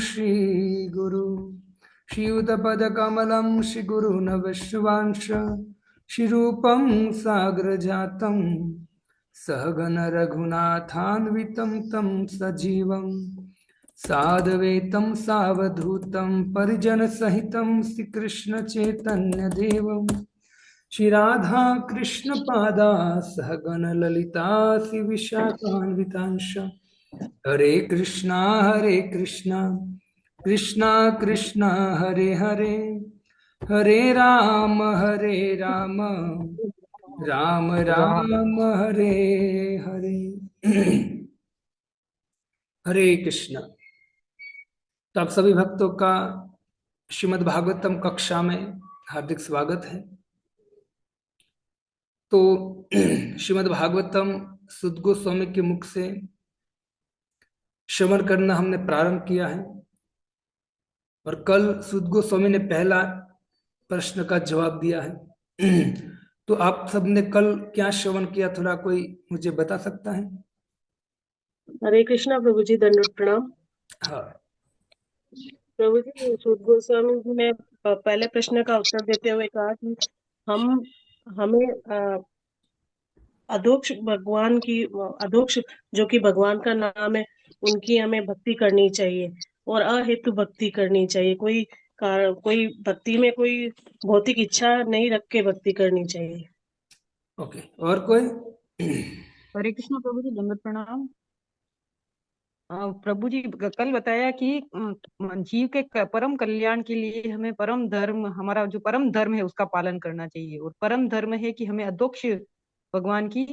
श्रीगुरु श्रीयुतपदकमलं श्रीगुरुनवश्वांश श्रीरूपं साग्रजातं सहगण रघुनाथान्वितं तं सजीवं साद्वैतं सावधूतं परिजनसहितं श्रीकृष्णचैतन्यदेवं श्री राधा कृष्ण पादा सहगण ललिता श्री विशाखान्वितांश हरे कृष्णा कृष्णा कृष्णा हरे हरे हरे राम राम राम राम हरे हरे। हरे कृष्णा। तो आप सभी भक्तों का श्रीमद् भागवतम कक्षा में हार्दिक स्वागत है। तो श्रीमद् भागवतम सुद गोस्वामी के मुख से श्रवण करना हमने प्रारंभ किया है और कल सुद गोस्वामी ने पहला प्रश्न का जवाब दिया है। तो आप सबने कल क्या श्रवण किया, थोड़ा कोई मुझे बता सकता है? हरे कृष्णा प्रभु जी, दंडवत प्रणाम। हाँ। प्रभु जी, सूत गोस्वामी जी ने पहले प्रश्न का उत्तर देते हुए कहा कि हम हमें अधोक्ष भगवान की अधोक्ष जो कि भगवान का नाम है, उनकी हमें भक्ति करनी चाहिए और अहेतु भक्ति करनी चाहिए। कोई भक्ति में कोई भौतिक इच्छा नहीं रख के भक्ति करनी चाहिए। ओके, और कोई? हरे कृष्ण प्रभु जी, दंडवत प्रणाम। प्रभु जी, कल बताया कि जीव के परम कल्याण के लिए हमें परम धर्म, हमारा जो परम धर्म है उसका पालन करना चाहिए। और परम धर्म है कि हमें अधोक्ष भगवान की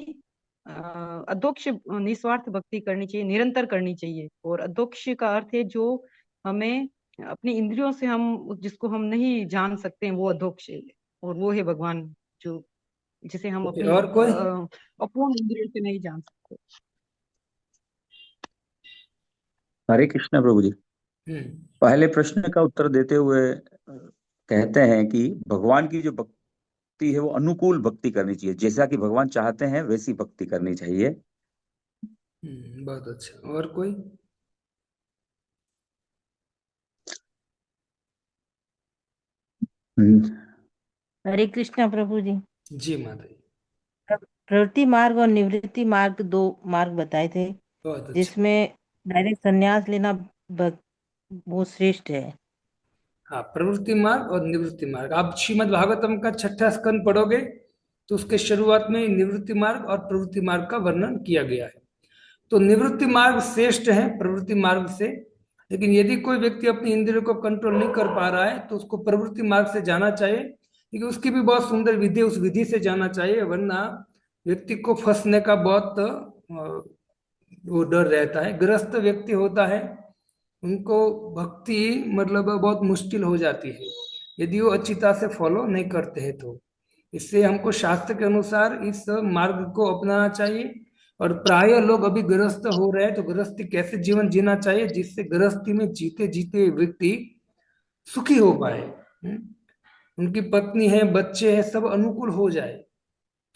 अधोक्ष निस्वार्थ भक्ति करनी चाहिए, निरंतर करनी चाहिए। और अधोक्ष का अर्थ है जो हमें अपनी इंद्रियों से हम जिसको हम नहीं जान सकते हैं, वो अधोक्ष है। और वो है भगवान, जो जिसे हम ओके, अपनी और कोई? अपूर्ण इंद्रियों से नहीं जान सकते। हरे कृष्ण प्रभु जी। पहले प्रश्न का उत्तर देते हुए कहते हैं कि भगवान की जो भक्ति है वो अनुकूल भक्ति करनी चाहिए, जैसा कि भगवान चाहते हैं वैसी भक्ति करनी चाहिए। बहुत अच्छा, और कोई? हरे कृष्णा प्रभु जी। जी माता जी। प्रवृत्ति मार्ग और निवृत्ति मार्ग, दो मार्ग बताए थे, बहुत अच्छा। जिसमें डायरेक्ट संन्यास लेना वो श्रेष्ठ है। हाँ, प्रवृत्ति मार्ग और निवृत्ति मार्ग। आप श्रीमद् भागवतम का छठा स्कंद पढ़ोगे तो उसके शुरुआत में निवृत्ति मार्ग और प्रवृत्ति मार्ग का वर्णन किया गया है। तो निवृत्ति मार्ग श्रेष्ठ है प्रवृत्ति मार्ग से, लेकिन यदि कोई व्यक्ति अपनी इंद्रियों को कंट्रोल नहीं कर पा रहा है तो उसको प्रवृत्ति मार्ग से जाना चाहिए, क्योंकि उसकी भी बहुत सुंदर विधि, उस विधि से जाना चाहिए, वरना व्यक्ति को फंसने का बहुत वो डर रहता है। ग्रस्त व्यक्ति होता है, उनको भक्ति मतलब बहुत मुश्किल हो जाती है यदि वो अच्छी तरह से फॉलो नहीं करते हैं। तो इससे हमको शास्त्र के अनुसार इस मार्ग को अपनाना चाहिए। और प्राय लोग अभी गृहस्थ हो रहे हैं, तो गृहस्थी कैसे जीवन जीना चाहिए जिससे गृहस्थी में जीते जीते व्यक्ति सुखी हो पाए, उनकी पत्नी है, बच्चे हैं, सब अनुकूल हो जाए।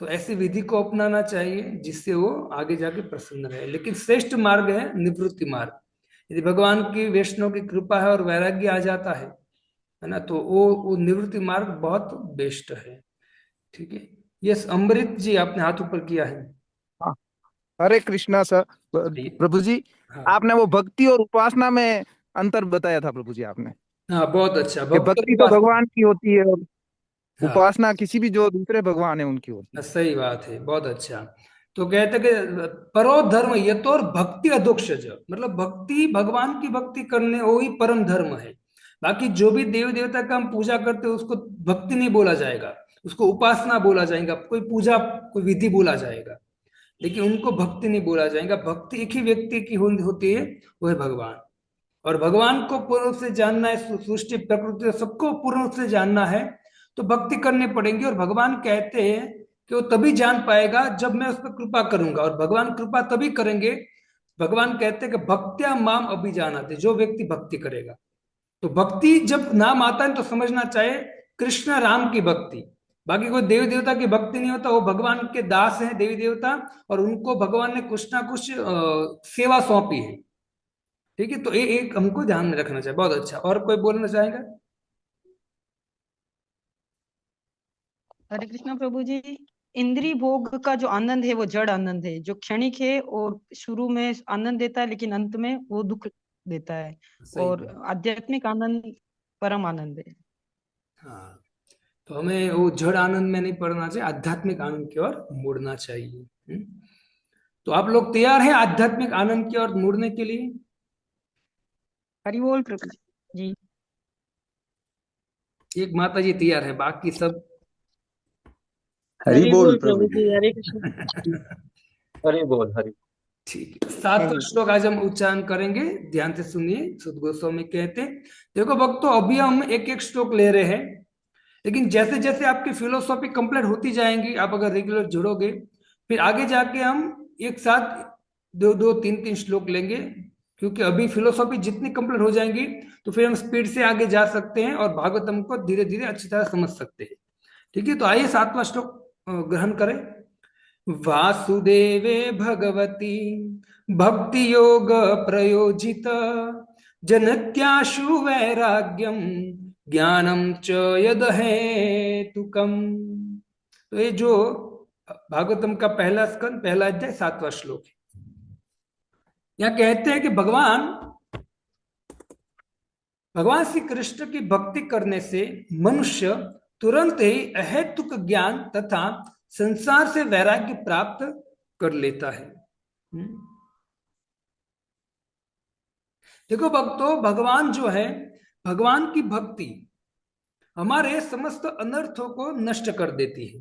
तो ऐसी विधि को अपनाना चाहिए जिससे वो आगे जाके प्रसन्न रहे। लेकिन श्रेष्ठ मार्ग है निवृत्ति मार्ग। यदि भगवान की वैष्णव की कृपा है और वैराग्य आ जाता है ना, तो वो निवृत्ति मार्ग बहुत बेस्ट है। ठीक है। यस, अमृत जी आपने हाथ ऊपर किया है। हाँ, हरे कृष्णा सर। प्रभु जी, हाँ आपने वो भक्ति और उपासना में अंतर बताया था प्रभु जी आपने, हाँ, बहुत अच्छा। कि भक्ति और भक्ति तो उपासना। भगवान की होती है और हाँ उपासना किसी भी जो दूसरे भगवान है उनकी होती है। सही बात है, बहुत अच्छा। तो कहते कि परो धर्म ये तो, और भक्ति अधोक्षज, मतलब भक्ति, भगवान की भक्ति करने वो ही परम धर्म है। बाकी जो भी देवी देवता का हम पूजा करते हैं उसको भक्ति नहीं बोला जाएगा, उसको उपासना बोला जाएगा, कोई पूजा कोई विधि बोला जाएगा, लेकिन उनको भक्ति नहीं बोला जाएगा। भक्ति एक ही व्यक्ति की होती है, वो है भगवान। और भगवान को पूर्ण रूप से जानना है, सृष्टि प्रकृति सबको पूर्ण रूप से जानना है, तो भक्ति करनी पड़ेगी। और भगवान कहते हैं कि वो तभी जान पाएगा जब मैं उस पर कृपा करूंगा, और भगवान कृपा तभी करेंगे। भगवान कहते हैं कि भक्त्या माम अभिजानाते, जो व्यक्ति भक्ति करेगा। तो भक्ति जब नाम आता है तो समझना चाहिए कृष्ण राम की भक्ति। बाकी कोई देवी देवता की भक्ति नहीं होता, वो भगवान के दास हैं देवी देवता, और उनको भगवान ने कुछ ना कुछ सेवा सौंपी है। ठीक है, तो ये एक हमको ध्यान में रखना चाहिए। बहुत अच्छा, और कोई बोलना चाहेगा? हरे कृष्णा प्रभु जी। इंद्रिय भोग का जो आनंद है वो जड़ आनंद है, जो क्षणिक है और शुरू में आनंद देता है लेकिन अंत में वो दुख देता है। सही और बात। आध्यात्मिक आनंद परम आनंद है। हाँ, तो हमें वो जड़ आनंद में नहीं पड़ना चाहिए, आध्यात्मिक आनंद की ओर मुड़ना चाहिए। तो आप लोग तैयार हैं आध्यात्मिक आनंद की ओर मुड़ने के लिए? हरि बोल प्रभु जी। एक माता जी तैयार है, बाकी सब हरि हरि बोल बोल प्रभु प्रभु जी। जी, हरे कृष्ण। हरि बोल हरि। ठीक है, 7वां श्लोक आज हम उच्चारण करेंगे, ध्यान से सुनिए। सुद गोस्वामी कहते हैं, देखो भक्तों, अभी हम एक एक श्लोक ले रहे हैं, लेकिन जैसे जैसे आपकी फिलोसॉफी कंप्लीट होती जाएंगी, आप अगर रेगुलर जुड़ोगे, फिर आगे जाके हम एक साथ दो दो तीन तीन श्लोक लेंगे, क्योंकि अभी फिलोसॉफी जितनी कंप्लीट हो जाएंगी तो फिर हम स्पीड से आगे जा सकते हैं और भागवतम को धीरे धीरे अच्छी तरह समझ सकते हैं। ठीक है, तो आइए 7वां श्लोक ग्रहण करें। वासुदेवे भगवती भक्ति योग प्रयोजित जनत्याशु वैराग्यम ज्ञानम च यद हेतुकम। तो ये जो भागवतम का पहला स्कंद, पहला अध्याय, 7वां श्लोक है। यहाँ कहते हैं कि भगवान श्री कृष्ण की भक्ति करने से मनुष्य तुरंत ही अहेतुक ज्ञान तथा संसार से वैराग्य प्राप्त कर लेता है। देखो भक्तों, भगवान जो है, भगवान की भक्ति हमारे समस्त अनर्थों को नष्ट कर देती है।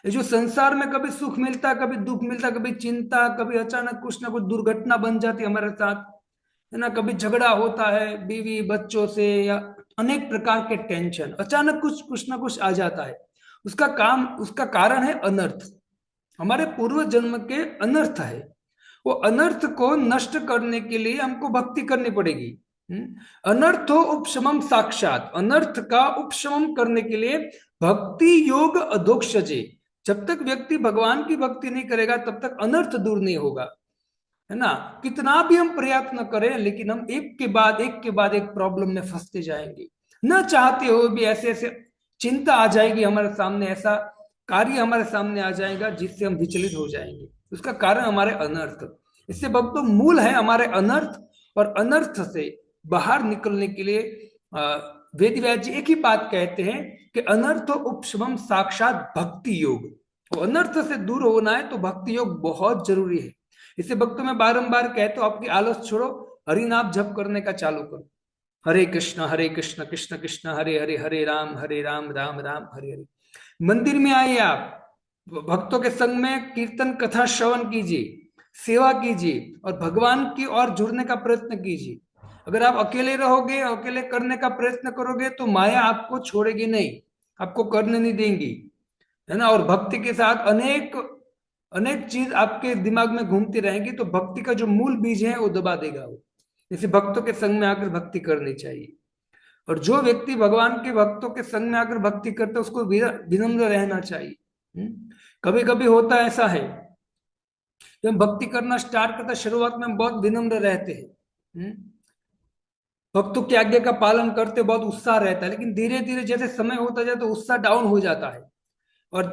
ये जो संसार में कभी सुख मिलता, कभी दुख मिलता, कभी चिंता, कभी अचानक कुछ ना कुछ दुर्घटना बन जाती है हमारे साथ, है ना, कभी झगड़ा होता है बीवी बच्चों से, या अनेक प्रकार के टेंशन, अचानक कुछ ना कुछ आ जाता है। उसका कारण है अनर्थ, हमारे पूर्व जन्म के अनर्थ है। वो अनर्थ को नष्ट करने के लिए हमको भक्ति करनी पड़ेगी। अनर्थो उपशमम साक्षात, अनर्थ का उपशमन करने के लिए भक्ति योग अधोक्षजे। जब तक व्यक्ति भगवान की भक्ति नहीं करेगा तब तक अनर्थ दूर नहीं होगा, है ना। कितना भी हम प्रयत्न करें, लेकिन हम एक के बाद एक प्रॉब्लम में फंसते जाएंगे। न चाहते हो भी ऐसे ऐसे चिंता आ जाएगी हमारे सामने, ऐसा कार्य हमारे सामने आ जाएगा जिससे हम विचलित हो जाएंगे। उसका कारण हमारे अनर्थ। इससे भक्तों, मूल है हमारे अनर्थ, और अनर्थ से बाहर निकलने के लिए वेद व्यास जी एक ही बात कहते हैं कि अनर्थ उपशमम साक्षात भक्ति योग। तो अनर्थ से दूर होना है तो भक्ति योग बहुत जरूरी है। इसे भक्तों में बारंबार कहते हो, आपकी आलस छोड़ो, हरि नाम जप करने का चालू करो। हरे कृष्ण कृष्ण कृष्ण हरे हरे, हरे राम राम राम हरे हरे। मंदिर में आइए, आप भक्तों के संग में कीर्तन कथा श्रवण कीजिए, सेवा कीजिए और भगवान की ओर जुड़ने का प्रयत्न कीजिए। अगर आप अकेले रहोगे, अकेले करने का प्रयत्न करोगे तो माया आपको छोड़ेगी नहीं, आपको करने नहीं देंगी, है ना। और भक्ति के साथ अनेक चीज आपके दिमाग में घूमती रहेंगी, तो भक्ति का जो मूल बीज है वो दबा देगा वो। जैसे भक्तों के संग में आकर भक्ति करनी चाहिए, और जो व्यक्ति भगवान के भक्तों के संग में आकर भक्ति करता है उसको विनम्र रहना चाहिए। कभी कभी होता ऐसा है, जब हम भक्ति करना स्टार्ट करते शुरुआत में हम बहुत विनम्र रहते हैं, भक्तों की आज्ञा का पालन करते, बहुत उत्साह रहता है, लेकिन धीरे धीरे जैसे समय होता जाए तो उत्साह डाउन हो जाता है। और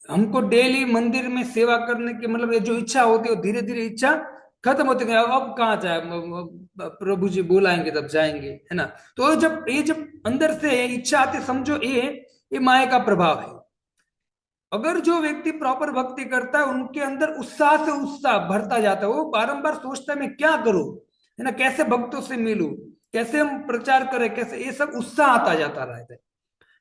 हमको डेली मंदिर में सेवा करने की मतलब ये जो इच्छा होती है, धीरे धीरे इच्छा खत्म होती है। अब कहाँ जाए, प्रभु जी बुलाएंगे तब जाएंगे, है ना। तो जब अंदर से इच्छा आती, समझो ये माया का प्रभाव है। अगर जो व्यक्ति प्रॉपर भक्ति करता है उनके अंदर उत्साह से उत्साह भरता जाता है, वो बारंबार सोचता है मैं क्या करूं, है ना, कैसे भक्तों से मिलूं, कैसे हम प्रचार करें, कैसे, ये सब उत्साह आता जाता रहता है।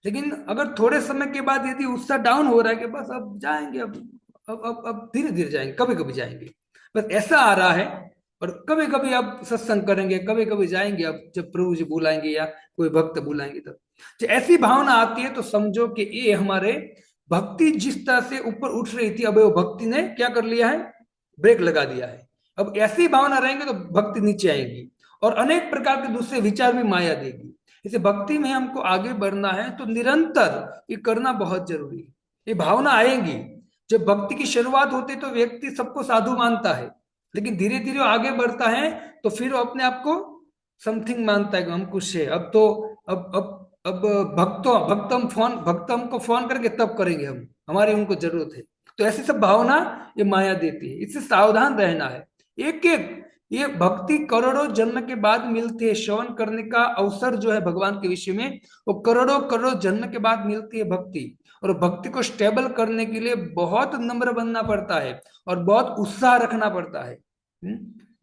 लेकिन अगर थोड़े समय के बाद यदि उत्साह डाउन हो रहा है कि बस अब जाएंगे, अब धीरे धीरे जाएंगे, कभी कभी जाएंगे, बस ऐसा आ रहा है, और कभी कभी अब सत्संग करेंगे, कभी कभी जाएंगे, अब जब प्रभु जी बुलाएंगे या कोई भक्त बुलाएंगे तब, तो ऐसी भावना आती है तो समझो कि ये हमारे भक्ति जिस तरह से ऊपर उठ रही थी, अब वो भक्ति ने क्या कर लिया है, ब्रेक लगा दिया है। अब ऐसी भावना रहेंगे तो भक्ति नीचे आएगी, और अनेक प्रकार के दूसरे विचार भी माया देगी। इसे भक्ति में हमको आगे बढ़ना है तो निरंतर ये करना बहुत जरूरी है। ये भावना आएगी, जब भक्ति की शुरुआत होती है तो व्यक्ति सबको साधु मानता है, लेकिन धीरे धीरे आगे बढ़ता है तो फिर वो अपने आप को समथिंग मानता है कि हम कुछ है। अब तो अब भक्तम को फोन करके तब करेंगे हम, हमारी उनको जरूरत है। तो ऐसी सब भावना ये माया देती है, इससे सावधान रहना है। एक एक ये भक्ति करोड़ों जन्म के बाद मिलती है, श्रवण करने का अवसर जो है भगवान के विषय में वो करोड़ों करोड़ों जन्म के बाद मिलती है भक्ति। और भक्ति को स्टेबल करने के लिए बहुत नम्र बनना पड़ता है और बहुत उत्साह रखना पड़ता है।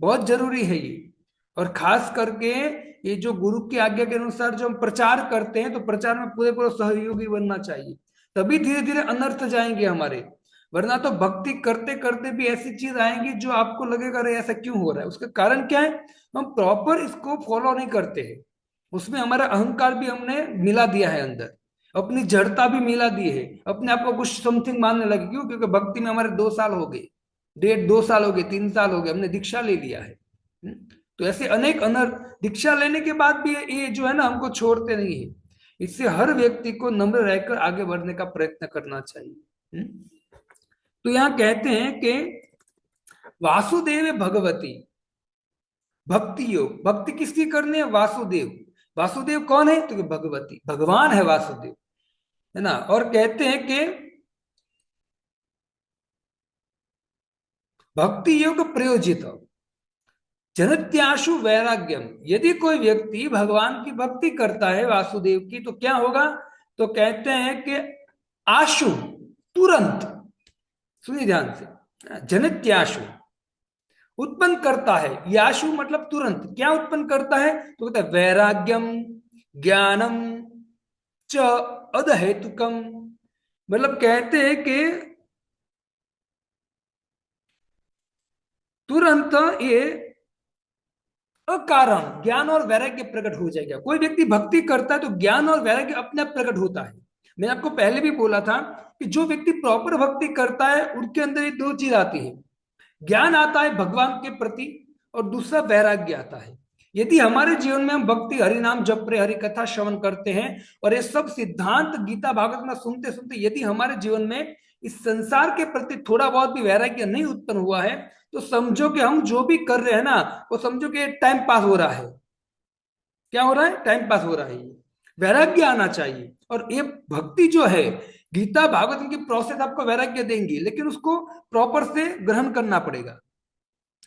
बहुत जरूरी है ये। और खास करके ये जो गुरु की आज्ञा के अनुसार जो हम प्रचार करते हैं, तो प्रचार में पूरे पूरे सहयोगी बनना चाहिए, तभी धीरे धीरे अनर्थ जाएंगे हमारे। वरना तो भक्ति करते करते भी ऐसी चीज आएंगी जो आपको लगेगा अरे ऐसा क्यों हो रहा है। उसका कारण क्या है, हम प्रॉपर इसको फॉलो नहीं करते हैं। उसमें हमारा अहंकार भी हमने मिला दिया है अंदर, अपनी जड़ता भी मिला दी है, अपने आप को कुछ समथिंग मानने लगे। क्यों? क्योंकि भक्ति में हमारे 2 साल हो गए, 1.5-2 साल हो गए, 3 साल हो गए, हमने दीक्षा ले लिया है। तो ऐसे अनेक अनर्थ, दीक्षा लेने के बाद भी ये जो है ना हमको छोड़ते नहीं है। इससे हर व्यक्ति को नम्र रहकर आगे बढ़ने का प्रयत्न करना चाहिए। तो यहां कहते हैं कि वासुदेव भगवती भक्ति योग, भक्ति किसकी करनी है? वासुदेव। वासुदेव कौन है? तो भगवती, भगवान है वासुदेव, है ना। और कहते हैं कि भक्ति योग प्रयोजित जनत्याशु वैराग्यम। यदि कोई व्यक्ति भगवान की भक्ति करता है वासुदेव की, तो क्या होगा? तो कहते हैं कि आशु, तुरंत, सुनिए ध्यान से, जनत्याशु उत्पन्न करता है। याशु मतलब तुरंत, क्या उत्पन्न करता है? तो कहता है वैराग्यम ज्ञानम च अदहेतुकम। मतलब कहते हैं कि तुरंत ये अकारण ज्ञान और वैराग्य प्रकट हो जाएगा। कोई व्यक्ति भक्ति करता है तो ज्ञान और वैराग्य अपने आप प्रकट होता है। मैंने आपको पहले भी बोला था कि जो व्यक्ति प्रॉपर भक्ति करता है उनके अंदर ये 2 चीज आती है, ज्ञान आता है भगवान के प्रति और दूसरा वैराग्य आता है। यदि हमारे जीवन में हम भक्ति, हरि नाम जप रहे, हरि कथा श्रवण करते हैं और ये सब सिद्धांत गीता भागवत में सुनते सुनते यदि हमारे जीवन में इस संसार के प्रति थोड़ा बहुत भी वैराग्य नहीं उत्पन्न हुआ है, तो समझो कि हम जो भी कर रहे हैं ना, वो समझो कि टाइम पास हो रहा है। क्या हो रहा है? टाइम पास हो रहा है। वैराग्य आना चाहिए। और ये भक्ति जो है, गीता भागवत की प्रोसेस आपको वैराग्य देंगी, लेकिन उसको प्रॉपर से ग्रहण करना पड़ेगा।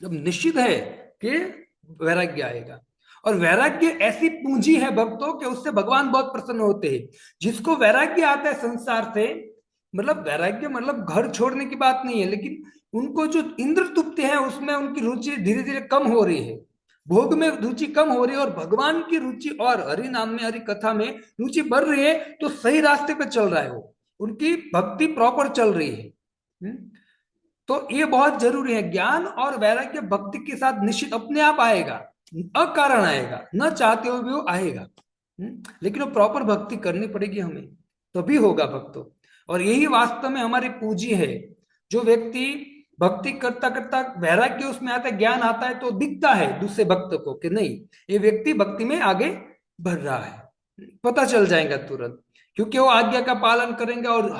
जब निश्चित है कि वैराग्य आएगा। और वैराग्य ऐसी पूंजी है भक्तों कि उससे भगवान बहुत प्रसन्न होते हैं। जिसको वैराग्य आता है संसार से, मतलब वैराग्य मतलब घर छोड़ने की बात नहीं है, लेकिन उनको जो इंद्र तुप्ते हैं उसमें उनकी रुचि धीरे धीरे कम हो रही है, भोग में रुचि कम हो रही है और भगवान की रुचि और हरि नाम में, हरि कथा में रुचि बढ़ रही है, तो सही रास्ते पे चल रहा है वो, उनकी भक्ति प्रॉपर चल रही है। तो ये बहुत जरूरी है। ज्ञान और वैराग्य भक्ति के साथ निश्चित अपने आप आएगा, अकारण आएगा, न चाहते हुए भी वो आएगा। लेकिन वो प्रॉपर भक्ति करनी पड़ेगी हमें, तभी होगा भक्तों। और यही वास्तव में हमारी पूंजी है। जो व्यक्ति भक्ति करता करता वैराग्य उसमें आता है, ज्ञान आता है, तो दिखता है दूसरे भक्त को कि नहीं, ये व्यक्ति भक्ति में आगे बढ़ रहा है, पता चल जाएगा तुरंत। क्योंकि वो आज्ञा का पालन करेंगे और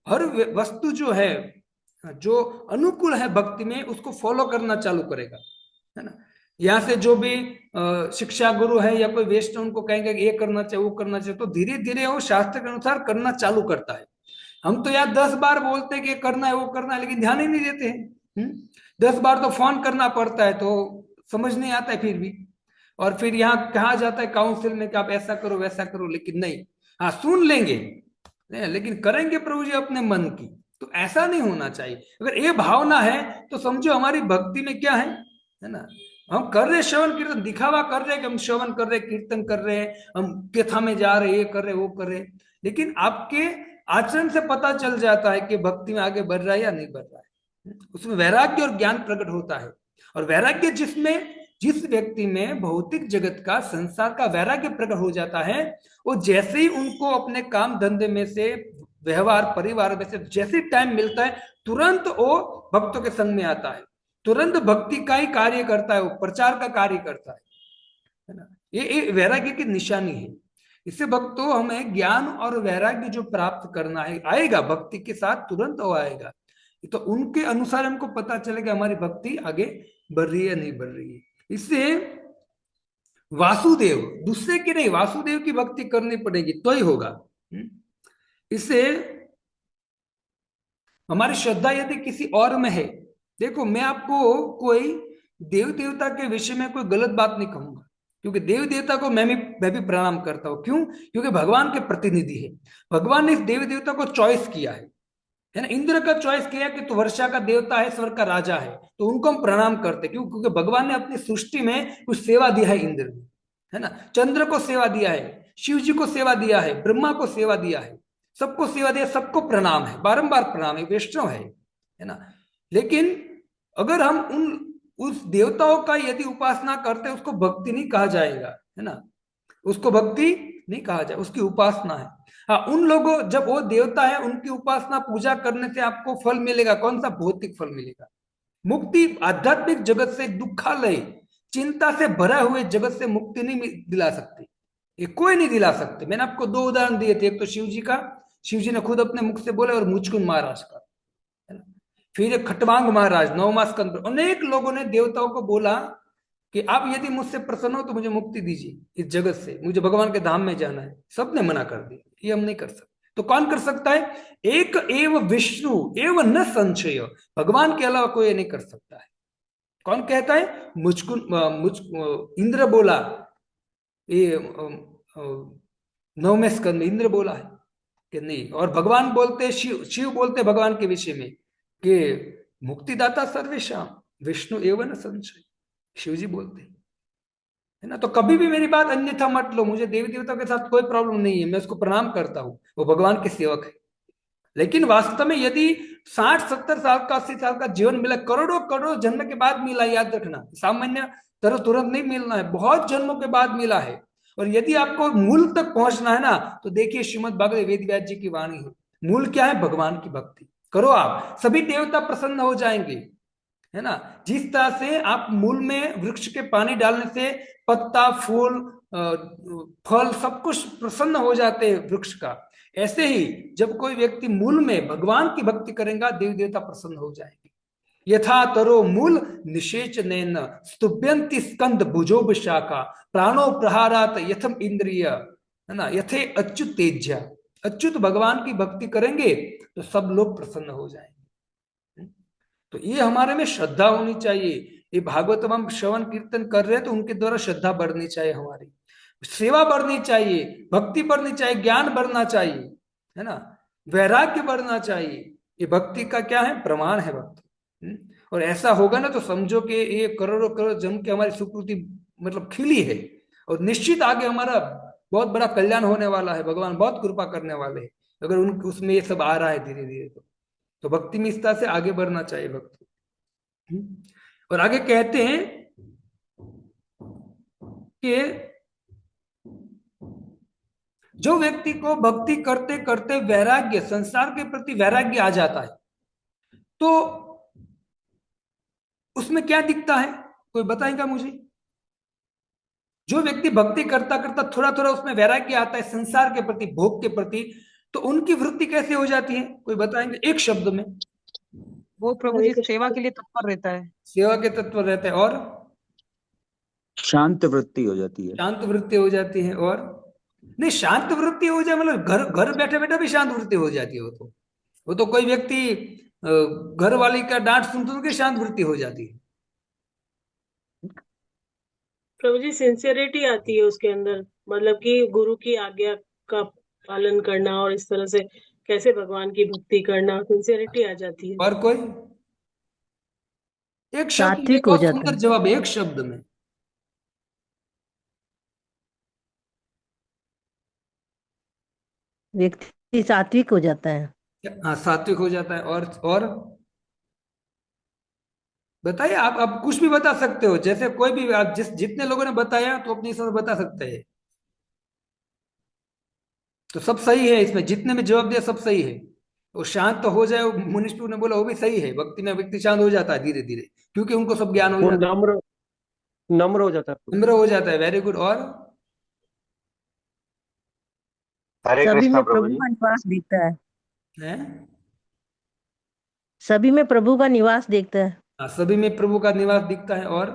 हर वस्तु जो है, जो अनुकूल है भक्ति में, उसको फॉलो करना चालू करेगा, है ना। यहाँ से जो भी शिक्षा गुरु है या कोई वैष्णव उनको कहेंगे ये करना चाहिए, वो करना चाहिए, तो धीरे धीरे वो शास्त्र के अनुसार करना चालू करता है। हम तो यार 10 बार बोलते हैं कि करना है, वो करना है, लेकिन ध्यान ही नहीं देते हैं। 10 बार तो फोन करना पड़ता है, तो समझ नहीं आता है फिर भी। और फिर यहाँ कहा जाता है काउंसिल में कि आप ऐसा करो वैसा करो, लेकिन नहीं, हाँ सुन लेंगे लेकिन करेंगे प्रभु जी अपने मन की। तो ऐसा नहीं होना चाहिए। अगर ये भावना है तो समझो हमारी भक्ति में क्या है ना। हम कर रहे श्रवण कीर्तन, दिखावा कर रहे कि हम श्रवण कर रहे, कीर्तन कर रहे हैं, हम कथा में जा रहे, ये कर रहे वो कर रहे, लेकिन आपके आचरण से पता चल जाता है कि भक्ति में आगे बढ़ रहा है या नहीं बढ़ रहा है। उसमें वैराग्य और ज्ञान प्रकट होता है। और वैराग्य जिस व्यक्ति में भौतिक जगत का, संसार का वैराग्य प्रकट हो जाता है, वो जैसे ही उनको अपने काम धंधे में से, व्यवहार परिवार में से जैसे टाइम मिलता है, तुरंत वो भक्तों के संग में आता है, तुरंत भक्ति का ही कार्य करता है, वो प्रचार का कार्य करता है ना। ये वैराग्य की निशानी है। इससे भक्तों हमें ज्ञान और वैराग्य जो प्राप्त करना है, आएगा भक्ति के साथ, तुरंत वो आएगा। तो उनके अनुसार हमको पता चलेगा हमारी भक्ति आगे बढ़ रही है या नहीं बढ़ रही है। इससे वासुदेव, दूसरे की नहीं, वासुदेव की भक्ति करनी पड़ेगी तो ही होगा। इससे हमारी श्रद्धा यदि किसी और में है, देखो मैं आपको कोई देव देवता के विषय में कोई गलत बात नहीं कहूंगा, क्योंकि देव देवता को मैं भी प्रणाम करता हूं। क्यों? क्योंकि भगवान के प्रतिनिधि है। भगवान ने इस देव देवता को चॉइस किया है ना। इंद्र का चॉइस किया कि तू वर्षा का देवता है, स्वर्ग का राजा है, तो उनको हम प्रणाम करते। क्यों? क्योंकि भगवान ने अपनी सृष्टि में कुछ सेवा दिया है इंद्र ने, है ना। चंद्र को सेवा दिया है, शिव जी को सेवा दिया है, ब्रह्मा को सेवा दिया है, सबको सेवा दिया, सबको प्रणाम है, बारंबार प्रणाम है, वैष्णव है ना। लेकिन अगर हम उस देवताओं का यदि उपासना करते, उसको भक्ति नहीं कहा जाएगा, है ना। उसको भक्ति नहीं कहा जाए, उसकी उपासना है। हाँ, उन लोगों, जब वो देवता है, उनकी उपासना पूजा करने से आपको फल मिलेगा। कौन सा? भौतिक फल मिलेगा, मुक्ति। आध्यात्मिक जगत से, दुखालय चिंता से भरा हुए जगत से मुक्ति नहीं दिला सकती, ये कोई नहीं दिला सकते। मैंने आपको दो उदाहरण दिए थे, एक तो शिव जी का, शिव जी ने खुद अपने मुख से बोला, और मुचकुंद महाराज का, है ना। फिर खटवांग महाराज, 9वां स्कंद। अनेक लोगों ने देवताओं को बोला कि आप यदि मुझसे प्रसन्न हो तो मुझे मुक्ति दीजिए इस जगत से, मुझे भगवान के धाम में जाना है। सबने मना कर दिया, ये हम नहीं कर सकते। तो कौन कर सकता है? एक एव विष्णु एव न संशय, भगवान के अलावा कोई नहीं कर सकता है। कौन कहता है? इंद्र बोला, ये 9वें स्कंद में इंद्र बोला है कि नहीं। और भगवान बोलते, शिव बोलते भगवान के विषय में कि मुक्तिदाता सर्वेशाम विष्णु एवं न संशय, शिव जी बोलते हैं, है ना। तो कभी भी मेरी बात अन्यथा मत लो, मुझे देवी देवताओं के साथ कोई प्रॉब्लम नहीं है, मैं उसको प्रणाम करता हूँ, वो भगवान के सेवक है। लेकिन वास्तव में यदि 60-70 साल का, 80 साल का जीवन मिला, करोड़ों करोड़ों जन्म के बाद मिला, याद रखना, सामान्य तरह तुरंत नहीं मिलना है, बहुत जन्मों के बाद मिला है। और यदि आपको मूल तक पहुंचना है ना, तो देखिए श्रीमद् भागवत वेद व्यास जी की वाणी है। मूल क्या है? भगवान की भक्ति करो, आप सभी देवता प्रसन्न हो जाएंगे, है ना। जिस तरह से आप मूल में वृक्ष के पानी डालने से पत्ता, फूल, फल सब कुछ प्रसन्न हो जाते हैं वृक्ष का, ऐसे ही जब कोई व्यक्ति मूल में भगवान की भक्ति करेगा, देवी देवता प्रसन्न हो जाएंगे। यथा तरो मूल निषेच नैन स्तुभ्यंति स्कंद भुजो विशाखा प्राणो प्रहारात यथम इंद्रिय, है ना, यथे अच्युत तेज्या। अच्युत भगवान की भक्ति करेंगे तो सब लोग प्रसन्न हो जाएंगे। तो ये हमारे में श्रद्धा होनी चाहिए। ये भागवतम हम श्रवण कीर्तन कर रहे हैं तो उनके द्वारा श्रद्धा बढ़नी चाहिए, हमारी सेवा बढ़नी चाहिए, भक्ति बढ़नी चाहिए, ज्ञान बढ़ना चाहिए, है ना, वैराग्य बढ़ना चाहिए। ये भक्ति का क्या है? प्रमाण है भक्ति। और ऐसा होगा ना तो समझो कि ये करोड़ों करोड़ जन्म की हमारी सुकृति मतलब खिली है, और निश्चित आगे हमारा बहुत बड़ा कल्याण होने वाला है। भगवान बहुत कृपा करने वाले हैं अगर उन उसमें ये सब आ रहा है धीरे धीरे। तो भक्ति में इस तरह से आगे बढ़ना चाहिए भक्ति। और आगे कहते हैं कि जो व्यक्ति को भक्ति करते करते वैराग्य, संसार के प्रति वैराग्य आ जाता है, तो उसमें क्या दिखता है? कोई बताएगा मुझे? जो व्यक्ति भक्ति करता करता थोड़ा थोड़ा उसमें वैराग्य आता है संसार के प्रति, भोग के प्रति, तो उनकी वृत्ति कैसे हो जाती है? कोई बताएंगे एक शब्द में? वो प्रभु जी सेवा के लिए तत्पर रहता है, सेवा के तत्पर रहते हैं, और शांत वृत्ति हो जाती है। शांत वृत्ति हो जाती है। और नहीं, शांत वृत्ति हो जाए मतलब घर घर बैठे बैठे भी शांत वृत्ति हो जाती है। वो तो कोई व्यक्ति घर वाली का डांट सुनते तो शांत वृत्ति हो जाती है। प्रभु जी सिंसियरिटी आती है उसके अंदर, मतलब कि गुरु की आज्ञा का पालन करना और इस तरह से कैसे भगवान की भक्ति करना, सिंसियरिटी आ जाती है। और कोई एक शब्द में, सात्विक हो बहुत जाता सुंदर है, जवाब, एक शब्द में। व्यक्ति सात्विक हो जाता है। हाँ, सात्विक हो जाता है। और बताइए, आप कुछ भी बता सकते हो, जैसे कोई भी, आप जितने लोगों ने बताया तो अपनी हिसाब से बता सकते हैं। तो सब सही है इसमें, जितने में जवाब दिया सब सही है। वो शांत तो हो जाए, मुनिष्ठु ने बोला वो भी सही है, भक्ति में व्यक्ति शांत हो जाता है धीरे धीरे, क्योंकि उनको सब ज्ञान हो वो जाता नम्र नम्र हो जाता है, नम्र हो जाता है। Very good. और हरे सभी कृष्णा में प्रभु प्रभु जी। का निवास दिखता है, है, सभी में प्रभु का निवास दिखता है। हाँ, सभी में प्रभु का निवास दिखता है। और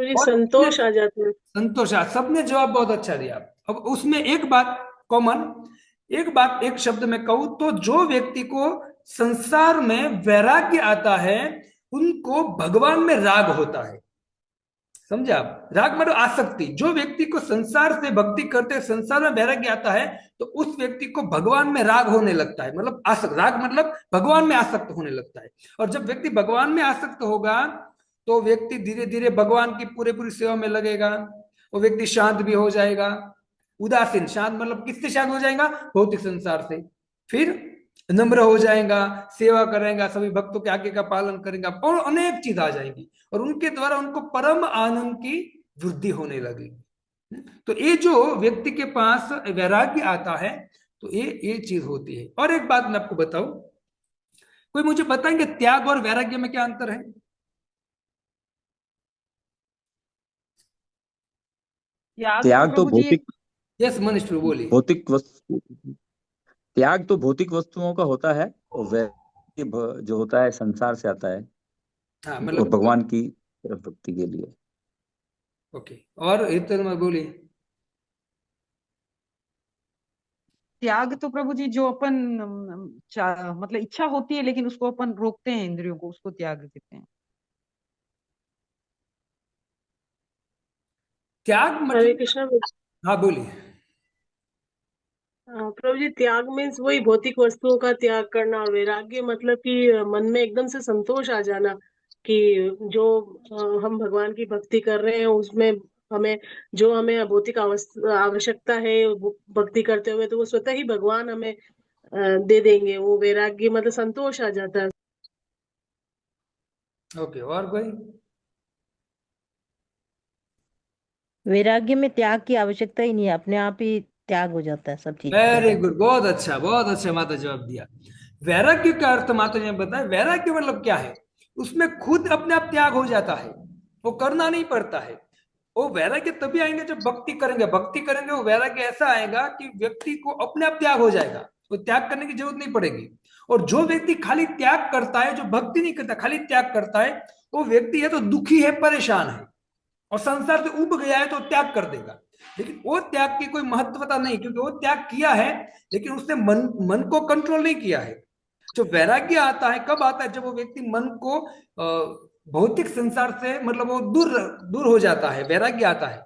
मुझे और संतोष आ जाता है। संतोष। सबने जवाब बहुत अच्छा दिया। अब उसमें एक बात कॉमन, एक शब्द में कहूं तो जो व्यक्ति को संसार में वैराग्य आता है उनको भगवान में राग होता है। समझे आप? राग मतलब आसक्ति। जो व्यक्ति को संसार से भक्ति करते संसार में वैराग्य आता है तो उस व्यक्ति को भगवान में राग होने लगता है, मतलब आसक्त। राग मतलब भगवान में आसक्त होने लगता है। और जब व्यक्ति भगवान में आसक्त होगा तो व्यक्ति धीरे धीरे भगवान की पूरी सेवा में लगेगा। वो व्यक्ति शांत भी हो जाएगा। उदासीन, शांत मतलब किससे शांत हो जाएगा? भौतिक संसार से। फिर नम्र हो जाएगा, सेवा करेगा, सभी भक्तों के आज्ञा का पालन करेगा और अनेक चीज आ जाएंगी और उनके द्वारा उनको परम आनंद की वृद्धि होने लगेगी। तो ये जो व्यक्ति के पास वैराग्य आता है तो ये चीज होती है। और एक बात मैं आपको बताऊं, कोई मुझे बताएंगे त्याग और वैराग्य में क्या अंतर है? त्याग तो भौतिक, यस मनीष प्रभु बोलिए। भौतिक वस्तु, त्याग तो भौतिक वस्तुओं का होता है और वैराग्य जो होता है संसार से आता है हाँ और मतलब भगवान की तरफ भक्ति के लिए। ओके। और हितेंद्र बोलिए। त्याग तो प्रभु जी जो अपन मतलब इच्छा होती है लेकिन उसको अपन रोकते हैं, इंद्रियों को, उसको त्याग कहते हैं। त्याग हरे मतलब, कृष्णा। हाँ बोलिए। प्रभु जी, त्याग मीन्स वही भौतिक वस्तुओं का त्याग करना, और वैराग्य मतलब कि मन में एकदम से संतोष आ जाना कि जो हम भगवान की भक्ति कर रहे हैं उसमें हमें जो हमें भौतिक आवश्यकता है वो भक्ति करते हुए, तो वो स्वतः ही भगवान हमें दे देंगे। वो वैराग्य मतलब संतोष आ जाता है। ओके। और कोई? वैराग्य में त्याग की आवश्यकता ही नहीं है, अपने आप ही त्याग हो जाता है सब चीज का। वेरी गुड, बहुत अच्छा माता जवाब दिया। वैराग्य का अर्थ माता जी ने बताया। वैराग्य मतलब क्या है? उसमें खुद अपने आप त्याग हो जाता है, वो करना नहीं पड़ता है। वो वैराग्य तभी आएंगे जब भक्ति करेंगे। भक्ति करेंगे वो वैराग्य ऐसा आएगा कि व्यक्ति को अपने आप त्याग हो जाएगा, वो त्याग करने की जरूरत नहीं पड़ेगी। और जो व्यक्ति खाली त्याग करता है, जो भक्ति नहीं करता खाली त्याग करता है, वो व्यक्ति है तो दुखी है, परेशान है और संसार से उब गया है तो त्याग कर देगा। लेकिन वो त्याग की कोई महत्वता नहीं, क्योंकि वो त्याग किया है लेकिन उसने मन को कंट्रोल नहीं किया है। जो वैराग्य आता है कब आता है? जब वो व्यक्ति मन को भौतिक संसार से मतलब वो दूर दूर हो जाता है, वैराग्य आता है,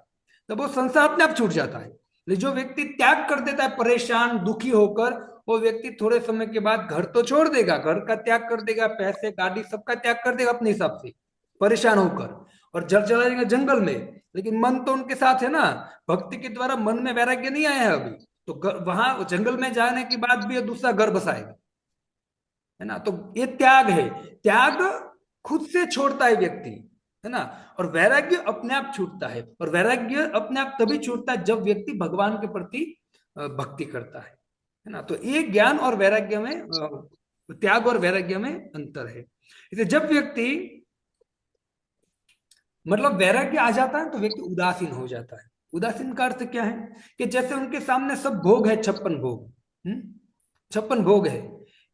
तब वो संसार अपने आप छूट जाता है। लेकिन जो व्यक्ति त्याग कर देता है परेशान दुखी होकर, वो व्यक्ति थोड़े समय के बाद घर तो छोड़ देगा, घर का त्याग कर देगा, पैसे गाड़ी सबका त्याग कर देगा अपने हिसाब से परेशान होकर, और जल चला जाएगा जंगल में। लेकिन मन तो उनके साथ है ना। भक्ति के द्वारा मन में वैराग्य नहीं आया है अभी, तो वहां जंगल में जाने के बाद भी दूसरा घर बसाएगा, है ना। तो ये त्याग है। त्याग खुद से छोड़ता है व्यक्ति, है ना। और वैराग्य अपने आप छूटता है। और वैराग्य अपने आप तभी छूटता है जब व्यक्ति भगवान के प्रति भक्ति करता है ना। तो ये ज्ञान और वैराग्य में त्याग और वैराग्य में अंतर है। इसलिए जब व्यक्ति मतलब वैराग्य आ जाता है तो व्यक्ति उदासीन हो जाता है। उदासीन का अर्थ क्या है? कि जैसे उनके सामने सब भोग है, 56 भोग, 56 भोग है,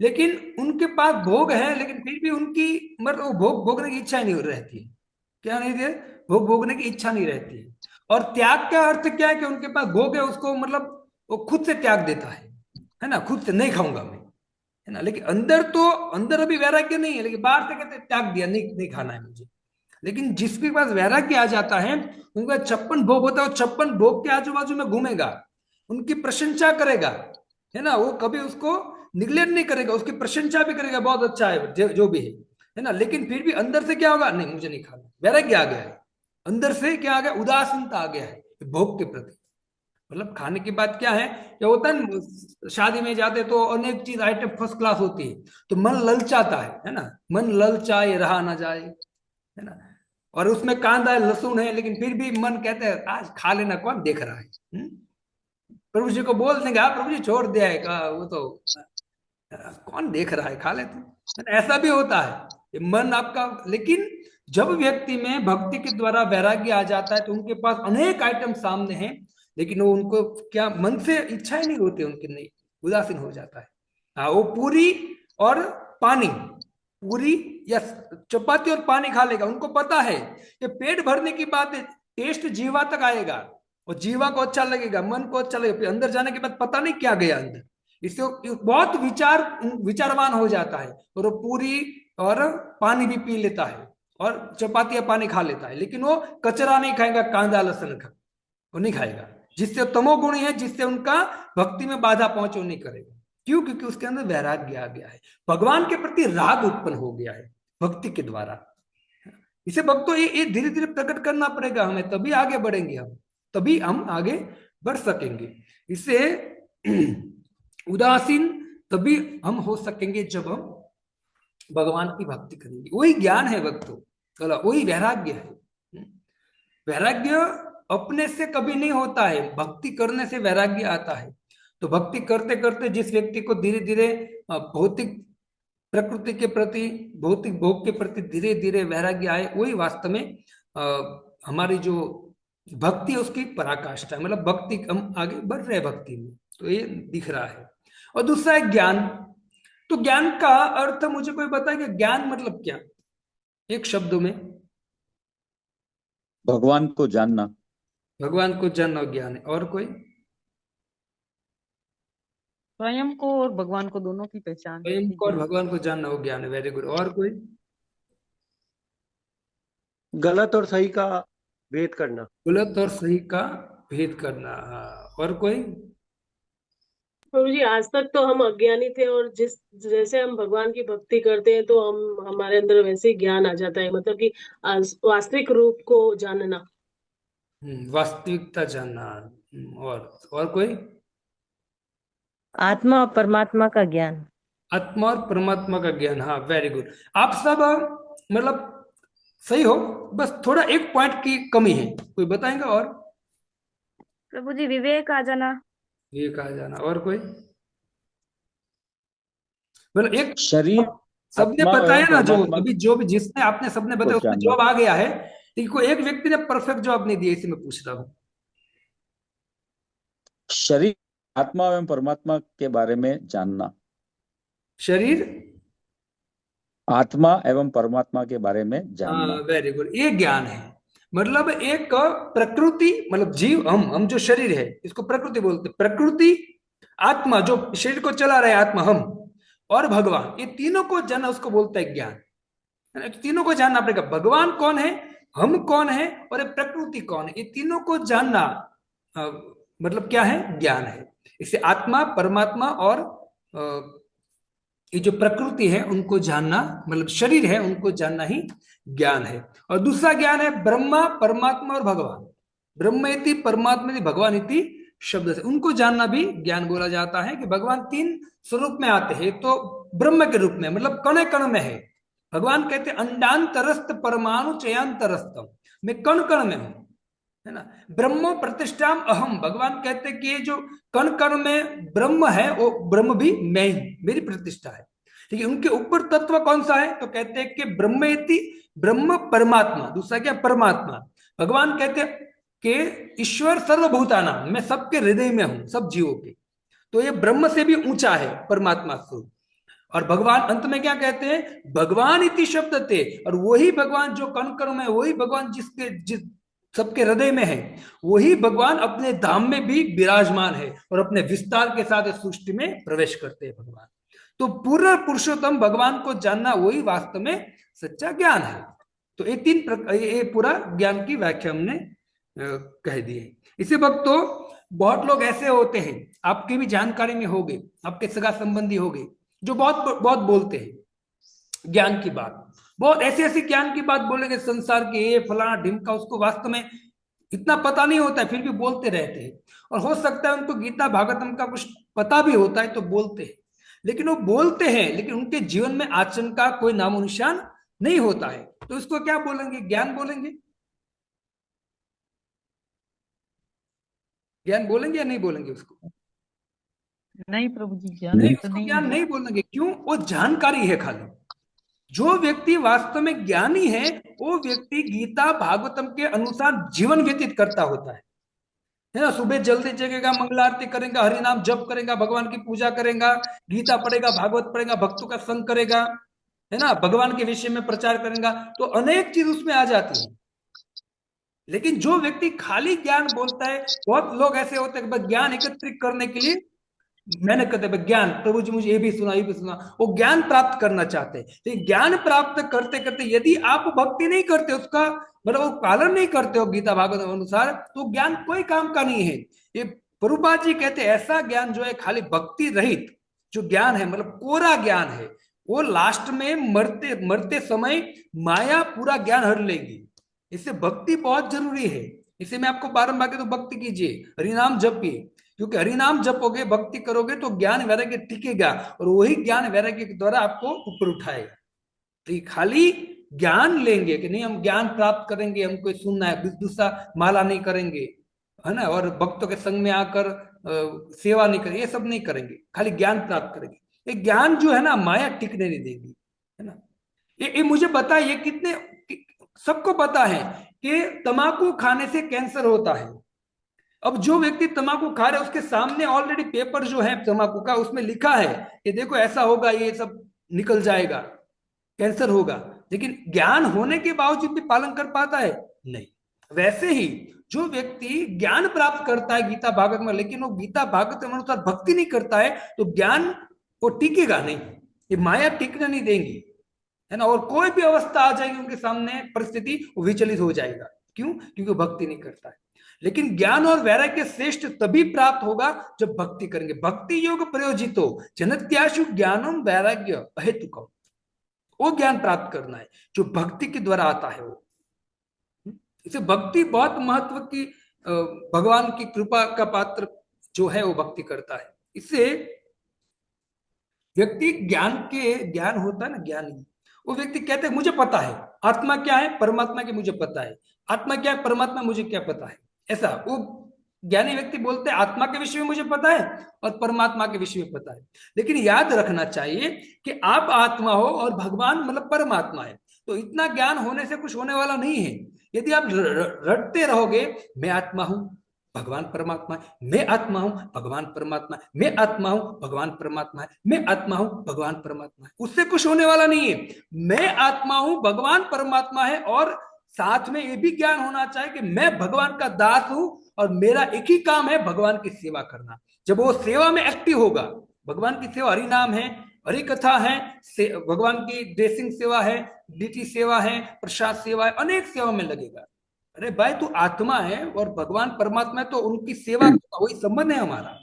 लेकिन उनके पास भोग है लेकिन फिर भी उनकी मतलब वो भोग भोगने की इच्छा नहीं रहती है। क्या नहीं है? भोग भोगने की इच्छा नहीं रहती है। और त्याग का अर्थ क्या है? कि उनके पास भोग है, उसको मतलब वो खुद से त्याग देता है ना। खुद से नहीं खाऊंगा मैं, है ना। लेकिन अंदर अभी वैराग्य नहीं है, लेकिन बाहर से कहते त्याग दिया, नहीं नहीं खाना है मुझे। लेकिन जिसके पास वैराग्य आ जाता है, उनका 56 भोग होता है, 56 भोग के आजू बाजू में घूमेगा, उनकी प्रशंसा करेगा, है ना। वो कभी उसको निगलेक्ट नहीं करेगा, उसकी प्रशंसा भी करेगा, बहुत अच्छा है जो भी है ना। लेकिन फिर भी अंदर से क्या होगा? नहीं मुझे नहीं खाना। वैराग्य आ गया है, अंदर से क्या आ गया? उदासीनता आ गया है भोग के प्रति। मतलब खाने की बात क्या है? क्या होता है शादी में जाते तो अनेक चीज आइटम फर्स्ट क्लास होती है, तो मन ललचाता है ना। मन ललचाए रहा ना जाए, है ना। और उसमें कांदा है, लहसुन है, लेकिन फिर भी मन कहते हैं आज खा लेना, कौन देख रहा है। प्रभु जी को बोल देंगे हाँ प्रभु जी छोड़ दिया है का, वो तो कौन देख रहा है, खा लेते हैं। ऐसा भी होता है ये मन आपका। लेकिन जब व्यक्ति में भक्ति के द्वारा वैराग्य आ जाता है तो उनके पास अनेक आइटम सामने हैं, लेकिन वो उनको क्या मन से इच्छाएं नहीं होती उनकी, नहीं, उदासीन हो जाता है। हाँ वो पूरी और पानी, पूरी या चपाती और पानी खा लेगा, उनको पता है कि पेट भरने की बात है, टेस्ट जीवा तक आएगा और जीवा को अच्छा लगेगा, मन को अच्छा लगेगा, फिर अंदर जाने के बाद पता नहीं क्या गया अंदर। इससे वो बहुत विचारवान हो जाता है और वो पूरी और पानी भी पी लेता है और चपाती या पानी खा लेता है, लेकिन वो कचरा नहीं खाएगा, कांदा लहसुन का वो नहीं खाएगा, जिससे तमोगुणी है, जिससे उनका भक्ति में बाधा पहुंचे, वो नहीं करेगा। क्यों? क्योंकि उसके अंदर वैराग्य आ गया है, भगवान के प्रति राग उत्पन्न हो गया है भक्ति के द्वारा। इसे भक्तों ये धीरे धीरे प्रकट करना पड़ेगा हमें, तभी आगे बढ़ेंगे हम, तभी हम आगे बढ़ सकेंगे। इसे उदासीन तभी हम हो सकेंगे जब हम भगवान की भक्ति करेंगे। वही ज्ञान है भक्तों, वही वैराग्य है। वैराग्य अपने से कभी नहीं होता है, भक्ति करने से वैराग्य आता है। तो भक्ति करते करते जिस व्यक्ति को धीरे धीरे भौतिक प्रकृति के प्रति, भौतिक भोग के प्रति धीरे धीरे वैराग्य आए, वही वास्तव में हमारी जो भक्ति है उसकी पराकाष्ठा है, मतलब भक्ति हम आगे बढ़ रहे हैं भक्ति में, तो ये दिख रहा है। और दूसरा है ज्ञान। तो ज्ञान का अर्थ मुझे कोई बताएगा, ज्ञान मतलब क्या, एक शब्दों में? भगवान को जानना। भगवान को जानना ज्ञान है। और कोई? स्वयं को और भगवान को दोनों की पहचान। स्वयं को और भगवान को जानना हो ज्ञान है। Very good. और कोई? गलत और सही का भेद करना। गलत और सही का भेद करना। और कोई? प्रभु जी, आज तक तो हम अज्ञानी थे और जैसे हम भगवान की भक्ति करते हैं तो हमारे अंदर वैसे ही ज्ञान आ जाता है, मतलब कि वास्तविक रूप को जानना। वास्तविकता जानना। और कोई? आत्मा और परमात्मा का ज्ञान। आत्मा और परमात्मा का ज्ञान। हाँ, वेरी गुड। आप सब मतलब सही हो, बस थोड़ा एक पॉइंट की कमी है, कोई बताएंगे? और? प्रभु जी, विवेक आ जाना। विवेक आ जाना। और कोई? मतलब एक शरीर, सबने आत्मा बताया एवं ना, जो परमात्मा अभी जो भी जिसने आपने सबने बताया उसमें जानना। जवाब आ गया है, लेकिन कोई एक व्यक्ति ने परफेक्ट जवाब नहीं दिया, इसी में पूछ रहा हूँ। शरीर, आत्मा एवं परमात्मा के बारे में जानना। शरीर, आत्मा एवं परमात्मा के बारे में जानना। Very good. ये ज्ञान है। मतलब एक प्रकृति, मतलब जीव, हम जो शरीर है इसको प्रकृति बोलते हैं। प्रकृति, आत्मा जो शरीर को चला रहा है, आत्मा हम, और भगवान, ये तीनों को जानना उसको बोलता है ज्ञान। है ना? तीनों को जानना पड़ेगा, भगवान कौन है, हम कौन है, और ये प्रकृति कौन है, ये तीनों को जानना मतलब क्या है? ज्ञान है। इसे आत्मा, परमात्मा और ये जो प्रकृति है उनको जानना, मतलब शरीर है उनको जानना ही ज्ञान है। और दूसरा ज्ञान है ब्रह्मा, परमात्मा और भगवान। ब्रह्म इति परमात्मा इति भगवान इति शब्द से उनको जानना भी ज्ञान बोला जाता है, कि भगवान तीन स्वरूप में आते हैं। तो ब्रह्म के रूप में, मतलब कण कण में है। भगवान कहते अंडांतरस्त परमाणु चयांतरस्तम, मैं कण कण में हूं, है ना। ब्रह्म प्रतिष्ठाम अहम, भगवान कहते कि ये जो कण कण में ब्रह्म है वो ब्रह्म भी मैं ही, मेरी प्रतिष्ठा है। ठीक है, उनके ऊपर तत्व कौन सा है? तो कहते हैं कि ब्रह्मेति, ब्रह्म परमात्मा। दूसरा क्या? परमात्मा। भगवान कहते कि ईश्वर सर्वभूताना, मैं सबके हृदय में हूं, सब जीवों के। तो ये ब्रह्म से भी ऊंचा है परमात्मा स्वरूप। और भगवान अंत में क्या कहते हैं? भगवान इति शब्द थे, और वही भगवान जो कण कण में, वही भगवान जिस सबके हृदय में है, वही भगवान अपने धाम में भी विराजमान है और अपने विस्तार के साथ इस सृष्टि में प्रवेश करते हैं भगवान। तो पूर्ण पुरुषोत्तम भगवान को जानना वही वास्तव में सच्चा ज्ञान है। तो ये पूरा ज्ञान की व्याख्या हमने कह दी है। इसे भक्तों, बहुत लोग ऐसे होते हैं, आपकी भी जानकारी में होंगे, आपके सगा संबंधी होंगे, जो बहुत बहुत बोलते हैं ज्ञान की बात, बहुत ऐसी ऐसी ज्ञान की बात बोलेंगे संसार के, ये फलाना ढिमका, उसको वास्तव में इतना पता नहीं होता है, फिर भी बोलते रहते हैं। और हो सकता है उनको गीता भागवतम का कुछ पता भी होता है तो बोलते हैं, लेकिन वो बोलते हैं, लेकिन उनके जीवन में आचरण का कोई नामो निशान नहीं होता है। तो इसको क्या बोलेंगे? ज्ञान बोलेंगे? ज्ञान बोलेंगे या नहीं बोलेंगे उसको? नहीं प्रभु जी, ज्ञान नहीं, तो उसको नहीं ज्ञान है। नहीं बोलेंगे। क्यों? वो जानकारी है खाली। जो व्यक्ति वास्तव में ज्ञानी है, वो व्यक्ति गीता भागवतम के अनुसार जीवन व्यतीत करता होता है ना। सुबह जल्दी जगेगा, मंगला आरती करेगा, हरि नाम जप करेगा, भगवान की पूजा करेगा, गीता पढ़ेगा, भागवत पढ़ेगा, भक्तों का संग करेगा, है ना, भगवान के विषय में प्रचार करेगा तो अनेक चीज उसमें आ जाती है। लेकिन जो व्यक्ति खाली ज्ञान बोलता है, बहुत लोग ऐसे होते हैं कि बस ज्ञान एकत्रित करने के लिए मेहनत करते हैं, ज्ञान प्रभु जी मुझे ये भी सुना ये भी सुना, वो ज्ञान प्राप्त करना चाहते हैं। लेकिन ज्ञान प्राप्त करते करते यदि आप भक्ति नहीं करते, उसका मतलब वो पालन नहीं करते हो गीता भागवत अनुसार, तो ज्ञान कोई काम का नहीं है। ये प्रभुपाद जी कहते हैं ऐसा ज्ञान जो है खाली भक्ति रहित जो ज्ञान है, मतलब कोरा ज्ञान है, वो लास्ट में मरते मरते समय माया पूरा ज्ञान हर लेगी। इससे भक्ति बहुत जरूरी है। इसे मैं आपको बारंबार कहता हूं, भक्ति कीजिए, हरिनाम जपिए, क्योंकि हरिनाम जपोगे, भक्ति करोगे तो ज्ञान वैराग्य टिकेगा, और वही ज्ञान वैराग्य के द्वारा आपको ऊपर उठाएगा। तो खाली ज्ञान लेंगे कि नहीं हम ज्ञान प्राप्त करेंगे, हमको सुनना है, दूसरा माला नहीं करेंगे, है ना, और भक्तों के संग में आकर सेवा नहीं करेंगे, ये सब नहीं करेंगे, खाली ज्ञान प्राप्त करेंगे। ये ज्ञान जो है ना माया टिकने नहीं देगी, है ना। ये मुझे पता है, ये कितने सबको पता है कि तंबाकू खाने से कैंसर होता है। अब जो व्यक्ति तंबाकू खा रहे उसके सामने ऑलरेडी पेपर जो है तंबाकू का, उसमें लिखा है कि देखो ऐसा होगा, ये सब निकल जाएगा, कैंसर होगा, लेकिन ज्ञान होने के बावजूद भी पालन कर पाता है नहीं। वैसे ही जो व्यक्ति ज्ञान प्राप्त करता है गीता भागवत में, लेकिन वो गीता भागवत में अनुसार भक्ति नहीं करता है, तो ज्ञान वो टिकेगा नहीं, ये माया टिकने नहीं देंगी, है ना। और कोई भी अवस्था आ जाएगी उनके सामने परिस्थिति, वो विचलित हो जाएगा। क्यों? क्योंकि भक्ति नहीं करता है। लेकिन ज्ञान और वैराग्य श्रेष्ठ तभी प्राप्त होगा जब भक्ति करेंगे। भक्ति योग प्रयोजितो जनत्याशु ज्ञानम वैराग्य अहेतुकम, वो ज्ञान प्राप्त करना है जो भक्ति के द्वारा आता है। वो इसे भक्ति बहुत महत्व की, भगवान की कृपा का पात्र जो है वो भक्ति करता है। इससे व्यक्ति ज्ञान होता है ना, ज्ञानी वो व्यक्ति कहते हैं मुझे पता है आत्मा क्या है, परमात्मा की मुझे पता है, आत्मा क्या है, परमात्मा मुझे क्या पता है। ऐसा वो ज्ञानी व्यक्ति बोलते हैं आत्मा के विषय में मुझे पता है और परमात्मा के विषय में पता है। लेकिन याद रखना चाहिए कि आप आत्मा हो और भगवान मतलब परमात्मा है, तो इतना ज्ञान होने से कुछ होने वाला नहीं है। यदि आप रटते रहोगे मैं आत्मा हूं भगवान परमात्मा है, मैं आत्मा हूं भगवान परमात्मा है, मैं आत्मा हूं भगवान परमात्मा है, मैं आत्मा हूं भगवान परमात्मा है, उससे कुछ होने वाला नहीं है। मैं आत्मा हूं भगवान परमात्मा है, और साथ में ये भी ज्ञान होना चाहिए कि मैं भगवान का दास हूं और मेरा एक ही काम है भगवान की सेवा करना। जब वो सेवा में एक्टिव होगा, भगवान की सेवा हरि नाम है, हरि कथा है, भगवान की ड्रेसिंग सेवा है, डीटी सेवा है, प्रसाद सेवा है, अनेक सेवा में लगेगा। अरे भाई तू आत्मा है और भगवान परमात्मा है, तो उनकी सेवा का वही संबंध है हमारा।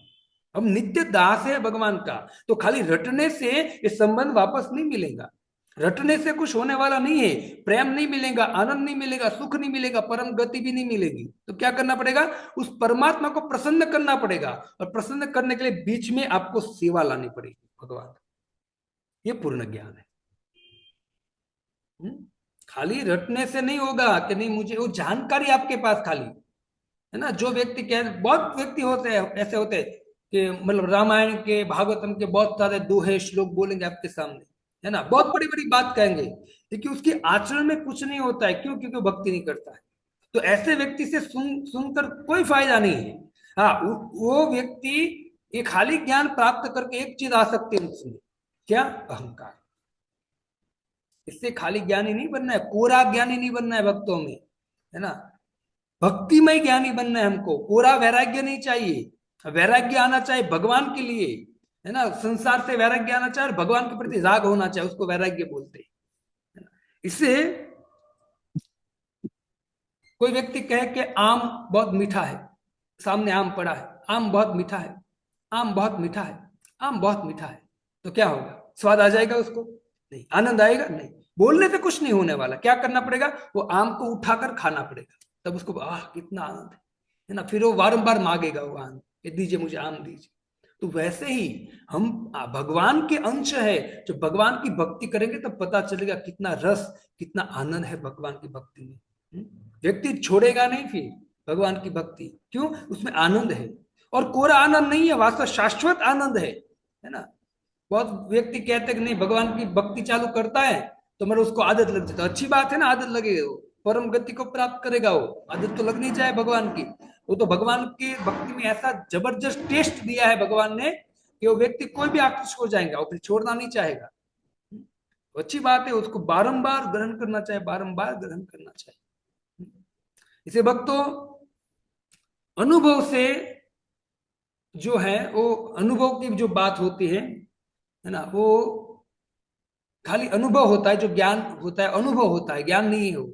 हम नित्य दास है भगवान का, तो खाली रटने से ये संबंध वापस नहीं मिलेगा। रटने से कुछ होने वाला नहीं है, प्रेम नहीं मिलेगा, आनंद नहीं मिलेगा, सुख नहीं मिलेगा, परम गति भी नहीं मिलेगी। तो क्या करना पड़ेगा? उस परमात्मा को प्रसन्न करना पड़ेगा, और प्रसन्न करने के लिए बीच में आपको सेवा लानी पड़ेगी भगवान। ये पूर्ण ज्ञान है। खाली रटने से नहीं होगा कि नहीं मुझे, वो जानकारी आपके पास खाली है ना। जो व्यक्ति बहुत व्यक्ति होते हैं ऐसे होते हैं कि मतलब रामायण के भागवतम के बहुत सारे दोहे श्लोक बोलेंगे आपके सामने, है ना, बहुत बड़ी बड़ी बात कहेंगे, लेकिन उसके आचरण में कुछ नहीं होता है। क्यों? क्योंकि भक्ति नहीं करता है। तो ऐसे व्यक्ति से सुनकर कोई फायदा नहीं है। हाँ, वो व्यक्ति ये खाली ज्ञान प्राप्त करके एक चीज आ सकती है उसमें, क्या? अहंकार। इससे खाली ज्ञानी नहीं बनना है, कोरा ज्ञानी नहीं बनना है भक्तों में, है ना। भक्तिमय ज्ञानी बनना है हमको, कोरा वैराग्य नहीं चाहिए। वैराग्य आना चाहिए भगवान के लिए, है ना। संसार से वैराग्य आना चाहिए, भगवान के प्रति राग होना चाहिए, उसको वैराग्य बोलते हैं। इससे कोई व्यक्ति कहे कि आम बहुत मीठा है, सामने आम पड़ा है, आम बहुत मीठा है, आम बहुत मीठा है, आम बहुत मीठा है, तो क्या होगा? स्वाद आ जाएगा उसको? नहीं। आनंद आएगा? नहीं। बोलने से कुछ नहीं होने वाला। क्या करना पड़ेगा? वो आम को उठाकर खाना पड़ेगा, तब उसको आह कितना आनंद है ना। फिर वो बारंबार मांगेगा वो आम, दीजिए मुझे आम दीजिए। तो वैसे ही हम भगवान के अंश है, जब भगवान की भक्ति करेंगे तब पता चलेगा कितना रस, कितना आनंद है भगवान की भक्ति में। व्यक्ति छोड़ेगा नहीं फिर भगवान की भक्ति। क्यों? उसमें आनंद है, और कोरा आनंद नहीं है, वास्तव शाश्वत आनंद है ना। बहुत व्यक्ति कहते कि नहीं भगवान की भक्ति चालू करता है तो मेरे उसको आदत लग जाता है। अच्छी बात है ना, आदत लगेगा, वो परम गति को प्राप्त करेगा। वो आदत तो लगनी चाहिए भगवान की। वो तो भगवान की भक्ति में ऐसा जबरदस्त टेस्ट दिया है भगवान ने कि वो व्यक्ति कोई भी आकृष्ट हो जाएगा और फिर छोड़ना नहीं चाहेगा। अच्छी बात है, उसको बारंबार ग्रहण करना चाहिए, बारंबार ग्रहण करना चाहिए। इसे भक्तों अनुभव से जो है वो अनुभव की जो बात होती है ना, वो खाली अनुभव होता है, जो ज्ञान होता है अनुभव होता है, ज्ञान नहीं है वो।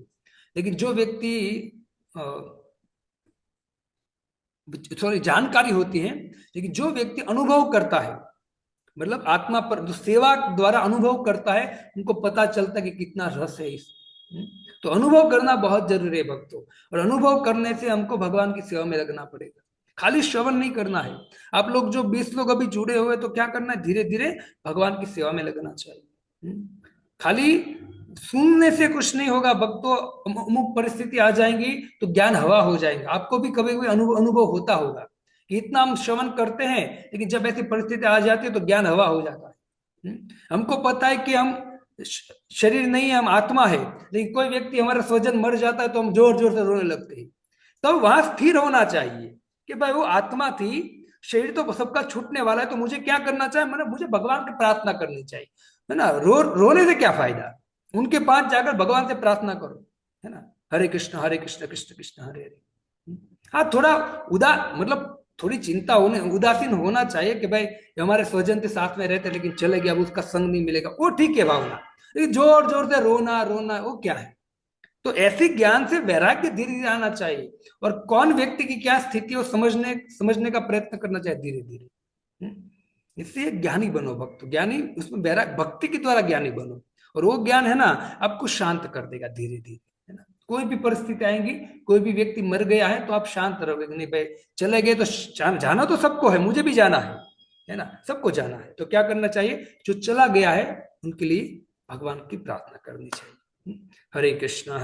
लेकिन जो व्यक्ति सॉरी जानकारी होती है, लेकिन जो व्यक्ति अनुभव करता है, मतलब आत्मा पर जो सेवा द्वारा अनुभव करता है, उनको पता चलता है कि कितना रस है इस। तो अनुभव करना बहुत जरूरी है भक्तों, और अनुभव करने से हमको भगवान की सेवा में लगना पड़ेगा। खाली श्रवण नहीं करना है। आप लोग जो 20 लोग अभी जुड़े हुए, तो क्या करना है, धीरे धीरे भगवान की सेवा में लगना चाहिए। खाली सुनने से कुछ नहीं होगा भक्तों। अमुक परिस्थिति आ जाएंगी तो ज्ञान हवा हो जाएगा। आपको भी कभी कभी अनुभव होता होगा कि इतना हम श्रवण करते हैं, लेकिन जब ऐसी परिस्थिति आ जाती है तो ज्ञान हवा हो जाता है। हमको पता है कि हम शरीर नहीं है, हम आत्मा है, लेकिन कोई व्यक्ति हमारा स्वजन मर जाता है तो हम जोर जोर से रोने लगते हैं। तो वहां स्थिर होना चाहिए कि भाई वो आत्मा थी, शरीर तो सबका छूटने वाला है, तो मुझे क्या करना चाहिए, मतलब मुझे भगवान की प्रार्थना करनी चाहिए, है ना। रोने से क्या फायदा, उनके पास जाकर भगवान से प्रार्थना करो, है ना। हरे कृष्ण कृष्ण कृष्ण हरे हरे। हाँ, थोड़ा मतलब थोड़ी चिंता होने, उदासीन होना चाहिए कि भाई हमारे स्वजन के साथ में रहते लेकिन चले गया, अब उसका संग नहीं मिलेगा, वो ठीक है भावना। लेकिन जोर जोर से रोना रोना वो क्या है। तो ऐसे ज्ञान से वैराग्य धीरे धीरे आना चाहिए, और कौन व्यक्ति की क्या स्थिति हो समझने का प्रयत्न करना चाहिए धीरे धीरे। इससे ज्ञानी बनो भक्त, ज्ञानी उसमें वैराग्य भक्ति के द्वारा ज्ञानी बनो, और वो ज्ञान है ना आपको शांत कर देगा धीरे धीरे, है ना। कोई भी परिस्थिति आएंगी, कोई भी व्यक्ति मर गया है तो आप शांत रहोगे, नहीं भाई चले गए तो जाना तो सबको है, मुझे भी जाना है ना, सबको जाना है। तो क्या करना चाहिए, जो चला गया है उनके लिए भगवान की प्रार्थना करनी चाहिए। हरे कृष्णा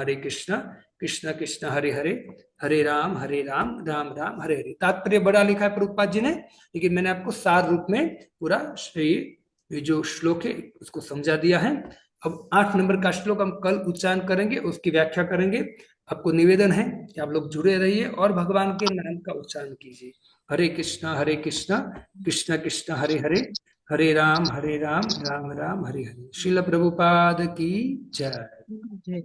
कृष्ण कृष्ण हरे हरे, हरे राम राम राम हरे हरे। तात्पर्य बड़ा लिखा है प्रभुपाद जी ने, लेकिन मैंने आपको सार रूप में पूरा ये जो श्लोक है उसको समझा दिया है। अब 8 नंबर का श्लोक हम कल उच्चारण करेंगे, उसकी व्याख्या करेंगे। आपको निवेदन है कि आप लोग जुड़े रहिए और भगवान के नाम का उच्चारण कीजिए। हरे कृष्णा कृष्ण कृष्ण हरे हरे, हरे राम राम राम हरे हरे। श्रील प्रभुपाद की जय।